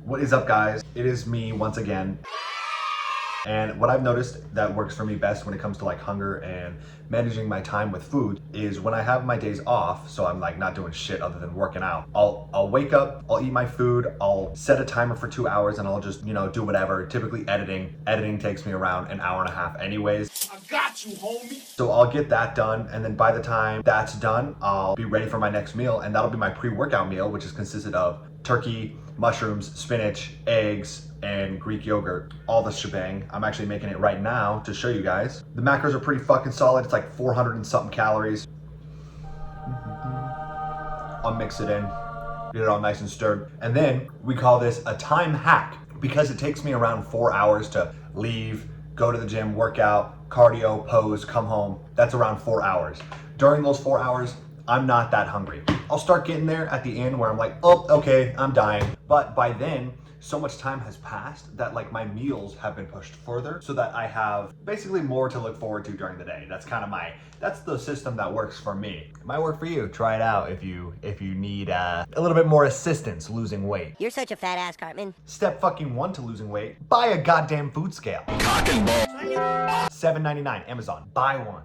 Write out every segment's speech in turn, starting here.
What is up, guys? It is me once again. And what I've noticed that works for me best when it comes to like hunger and managing my time with food is when I have my days off, so I'm like not doing shit other than working out. I'll wake up, I'll eat my food, I'll set a timer for 2 hours and I'll just, do whatever. Typically editing. Editing takes me around an hour and a half anyways. I got you, homie. So I'll get that done, and then by the time that's done, I'll be ready for my next meal, and that'll be my pre-workout meal, which is consisted of turkey, mushrooms, spinach, eggs, and Greek yogurt, all the shebang. I'm actually making it right now to show you guys. The macros are pretty fucking solid. It's like 400 and something calories. I'll mix it in, get it all nice and stirred. And then we call this a time hack because it takes me around 4 hours to leave, go to the gym, work out, cardio, pose, come home. That's around 4 hours. During those 4 hours, I'm not that hungry. I'll start getting there at the end where I'm like, oh, okay, I'm dying. But by then, so much time has passed that like my meals have been pushed further so that I have basically more to look forward to during the day. That's kind of that's the system that works for me. It might work for you. Try it out if you need a little bit more assistance losing weight. You're such a fat ass, Cartman. Step fucking 1 to losing weight. Buy a goddamn food scale. Cock and ball. $7.99, Amazon. Buy one.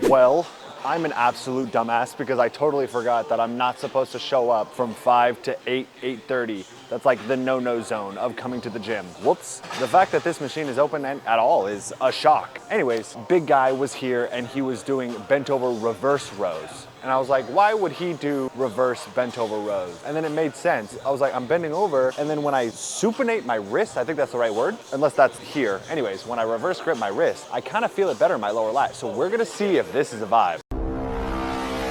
Well, I'm an absolute dumbass because I totally forgot that I'm not supposed to show up from 5 to 8:30. That's like the no-no zone of coming to the gym. Whoops. The fact that this machine is open at all is a shock. Anyways, big guy was here and he was doing bent over reverse rows. And I was like, why would he do reverse bent over rows? And then it made sense. I was like, I'm bending over, and then when I supinate my wrist, I think that's the right word, unless that's here. Anyways, when I reverse grip my wrist, I kind of feel it better in my lower lat. So we're gonna see if this is a vibe.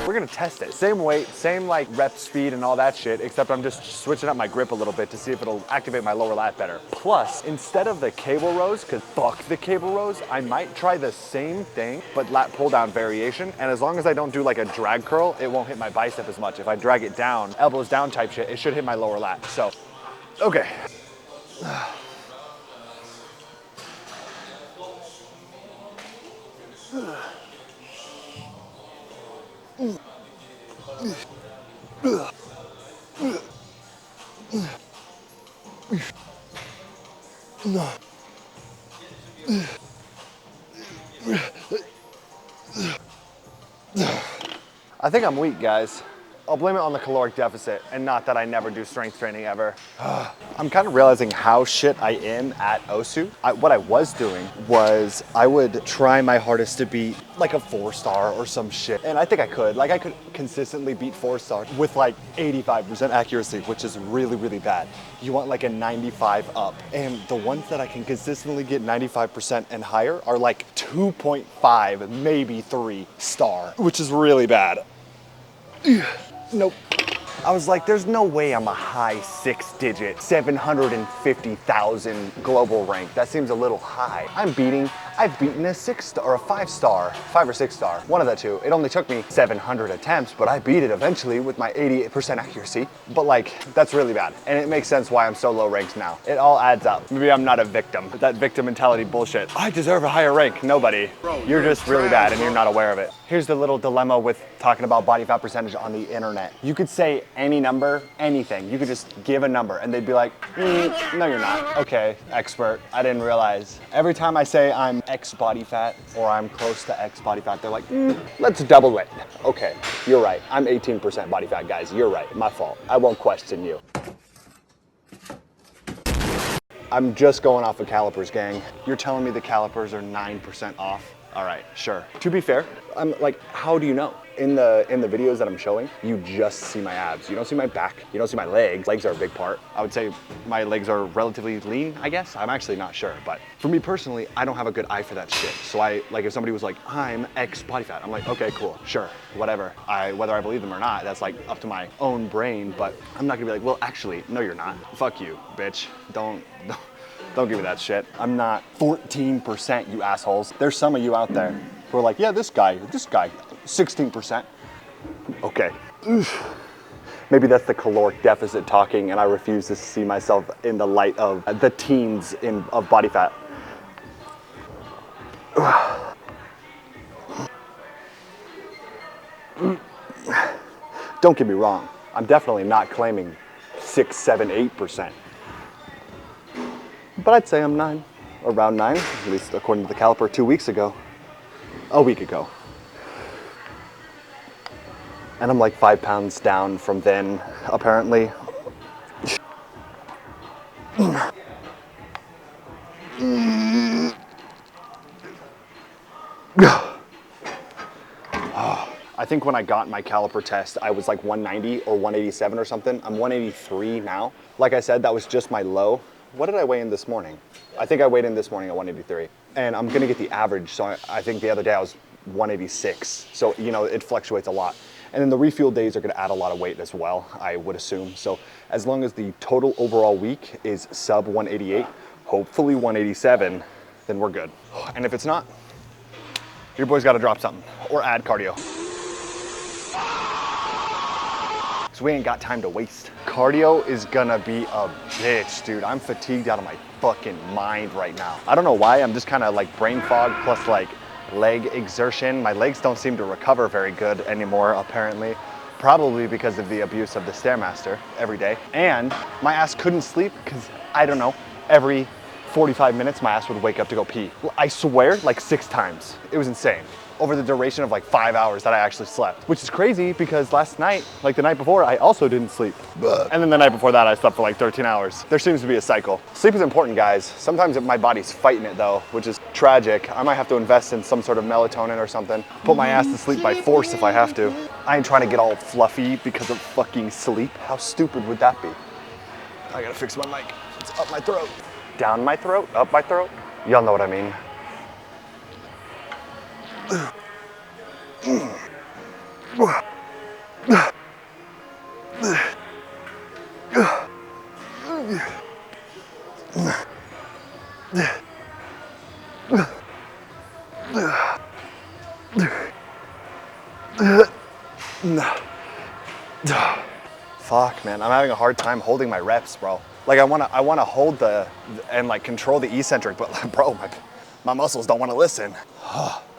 We're gonna test it. Same weight, same like rep speed and all that shit, except I'm just switching up my grip a little bit to see if it'll activate my lower lat better. Plus, instead of the cable rows, cause fuck the cable rows, I might try the same thing, but lat pull down variation. And as long as I don't do like a drag curl, it won't hit my bicep as much. If I drag it down, elbows down type shit, it should hit my lower lat. So, okay. I think I'm weak, guys. I'll blame it on the caloric deficit and not that I never do strength training ever. I'm kind of realizing how shit I am at OSU. What I was doing was I would try my hardest to beat like a 4-star or some shit. And I think I could. Like I could consistently beat 4-star with like 85% accuracy, which is really, really bad. You want like a 95 up. And the ones that I can consistently get 95% and higher are like 2.5, maybe 3-star, which is really bad. Nope. I was like, there's no way I'm a high 6-digit, 750,000 global rank. That seems a little high. I've beaten a 6-star or a 5-star, 5 or 6-star, one of the two. It only took me 700 attempts, but I beat it eventually with my 88% accuracy. But like, that's really bad. And it makes sense why I'm so low ranked now. It all adds up. Maybe I'm not a victim, but that victim mentality bullshit. I deserve a higher rank. Nobody. Bro, you're just really bad and you're not aware of it. Here's the little dilemma with talking about body fat percentage on the internet. You could say any number, anything. You could just give a number and they'd be like, no you're not. Okay, expert, I didn't realize. Every time I say I'm X body fat or I'm close to X body fat, they're like, let's double it. Okay, you're right. I'm 18% body fat, guys. You're right, my fault. I won't question you. I'm just going off of calipers, gang. You're telling me the calipers are 9% off? All right, sure. To be fair, I'm like, how do you know? In the videos that I'm showing, you just see my abs. You don't see my back, you don't see my legs. Legs are a big part. I would say my legs are relatively lean, I guess. I'm actually not sure, but for me personally, I don't have a good eye for that shit. So like if somebody was like, I'm X body fat, I'm like, okay, cool, sure, whatever. Whether I believe them or not, that's like up to my own brain, but I'm not gonna be like, well, actually, no, you're not. Fuck you, bitch. Don't give me that shit. I'm not 14%, you assholes. There's some of you out there who are like, yeah, this guy, 16%. Okay. Maybe that's the caloric deficit talking and I refuse to see myself in the light of the teens of body fat. Don't get me wrong. I'm definitely not claiming 6, 7, 8%. But I'd say I'm 9, around 9, at least according to the caliper 2 weeks ago, a week ago. And I'm like 5 pounds down from then, apparently. I think when I got my caliper test, I was like 190 or 187 or something. I'm 183 now. Like I said, that was just my low. What did I weigh in this morning? I think I weighed in this morning at 183. And I'm gonna get the average, so I think the other day I was 186. So, you know, it fluctuates a lot. And then the refuel days are gonna add a lot of weight as well, I would assume. So as long as the total overall week is sub 188, hopefully 187, then we're good. And if it's not, your boy's gotta drop something or add cardio. So we ain't got time to waste. Cardio is gonna be a bitch, dude. I'm fatigued out of my fucking mind right now. I don't know why, I'm just kind of like brain fog plus like leg exertion. My legs don't seem to recover very good anymore, apparently. Probably because of the abuse of the Stairmaster every day. And my ass couldn't sleep because, I don't know, every 45 minutes my ass would wake up to go pee. I swear, like 6 times. It was insane. Over the duration of like 5 hours that I actually slept. Which is crazy because last night, like the night before, I also didn't sleep. And then the night before that, I slept for like 13 hours. There seems to be a cycle. Sleep is important, guys. Sometimes my body's fighting it though, which is tragic. I might have to invest in some sort of melatonin or something. Put my ass to sleep by force if I have to. I ain't trying to get all fluffy because of fucking sleep. How stupid would that be? I gotta fix my mic. It's up my throat. Down my throat, up my throat. Y'all know what I mean. Fuck, man, I'm having a hard time holding my reps, bro. Like I wanna hold and like control the eccentric, but bro, my muscles don't wanna listen.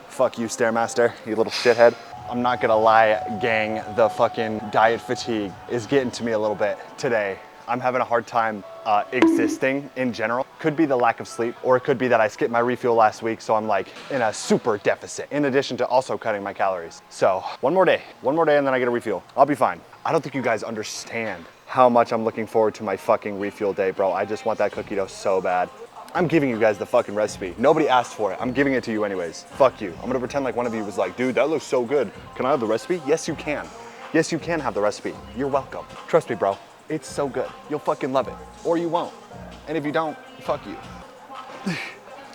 Fuck you, Stairmaster, you little shithead. I'm not gonna lie, gang, the fucking diet fatigue is getting to me a little bit today. I'm having a hard time existing in general. Could be the lack of sleep, or it could be that I skipped my refuel last week, so I'm like in a super deficit, in addition to also cutting my calories. So one more day and then I get a refuel. I'll be fine. I don't think you guys understand how much I'm looking forward to my fucking refuel day, bro. I just want that cookie dough so bad. I'm giving you guys the fucking recipe. Nobody asked for it. I'm giving it to you anyways. Fuck you. I'm gonna pretend like one of you was like, dude, that looks so good. Can I have the recipe? Yes, you can. Yes, you can have the recipe. You're welcome. Trust me, bro. It's so good. You'll fucking love it. Or you won't. And if you don't, fuck you.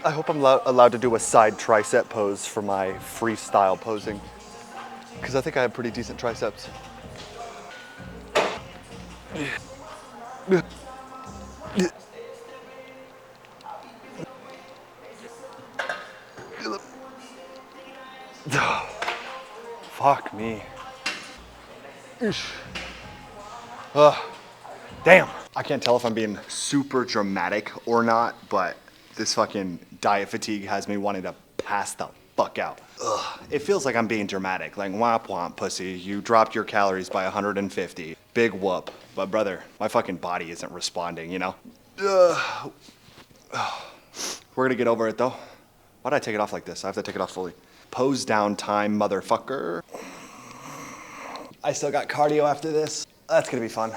I hope I'm allowed to do a side tricep pose for my freestyle posing. Because I think I have pretty decent triceps. Fuck me. Damn. I can't tell if I'm being super dramatic or not, but this fucking diet fatigue has me wanting to pass the fuck out. Ugh. It feels like I'm being dramatic, like womp womp pussy, you dropped your calories by 150. Big whoop. But brother, my fucking body isn't responding, you know? We're gonna get over it though. Why'd I take it off like this? I have to take it off fully. Pose down time, motherfucker. I still got cardio after this. That's gonna be fun.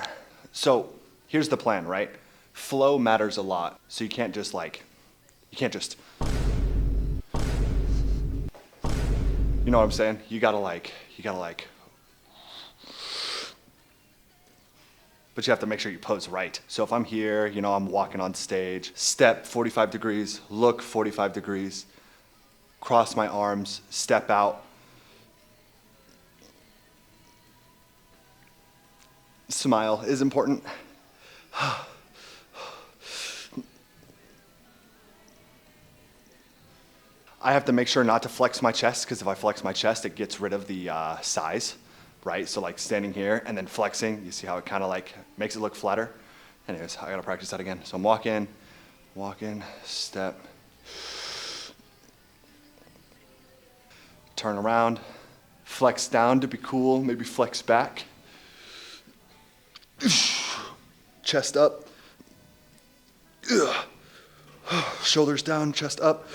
So here's the plan, right? Flow matters a lot. So you can't just you know what I'm saying? You gotta but you have to make sure you pose right. So if I'm here, you know, I'm walking on stage, step 45 degrees, look 45 degrees, cross my arms, step out. Smile is important. I have to make sure not to flex my chest, because if I flex my chest, it gets rid of the size, right? So like standing here and then flexing, you see how it kind of like makes it look flatter? Anyways, I gotta practice that again. So I'm walking, step, turn around, flex down to be cool, maybe flex back, Chest up. Shoulders down, chest up.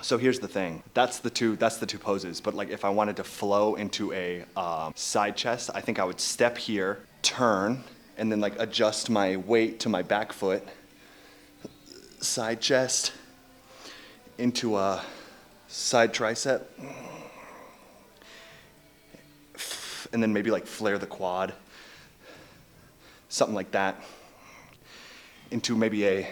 So here's the thing. That's the two poses. But like if I wanted to flow into a side chest, I think I would step here, turn, and then like adjust my weight to my back foot. Side chest into a side tricep. And then maybe like flare the quad. Something like that. Into maybe a...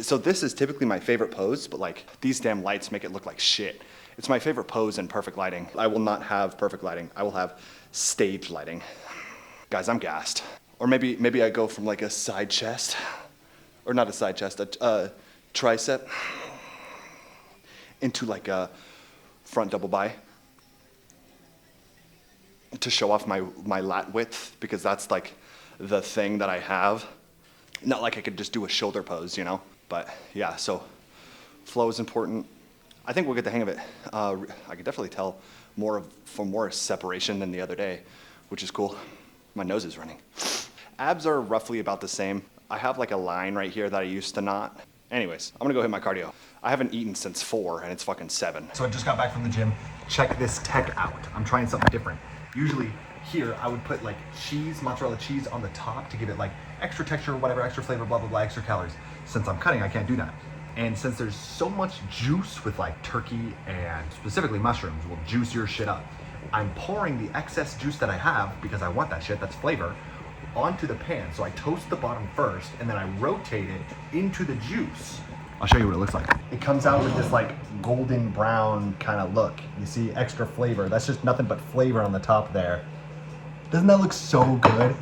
So this is typically my favorite pose, but like these damn lights make it look like shit. It's my favorite pose in perfect lighting. I will not have perfect lighting. I will have stage lighting. Guys, I'm gassed. Or maybe I go from like a side chest, or not a side chest, a tricep, into like a front double bi to show off my lat width, because that's like the thing that I have. Not like I could just do a shoulder pose, you know? But yeah, so flow is important. I think we'll get the hang of it. I could definitely tell more separation than the other day, which is cool. My nose is running. Abs are roughly about the same. I have like a line right here that I used to not. Anyways, I'm gonna go hit my cardio. I haven't eaten since 4 and it's fucking 7. So I just got back from the gym. Check this tech out. I'm trying something different. Usually here I would put like cheese, mozzarella cheese on the top to give it like extra texture, whatever, extra flavor, blah, blah, blah, extra calories. Since I'm cutting, I can't do that. And since there's so much juice with like turkey and specifically mushrooms will juice your shit up, I'm pouring the excess juice that I have, because I want that shit, that's flavor, onto the pan. So I toast the bottom first and then I rotate it into the juice. I'll show you what it looks like. It comes out with this like golden brown kind of look. You see extra flavor. That's just nothing but flavor on the top there. Doesn't that look so good?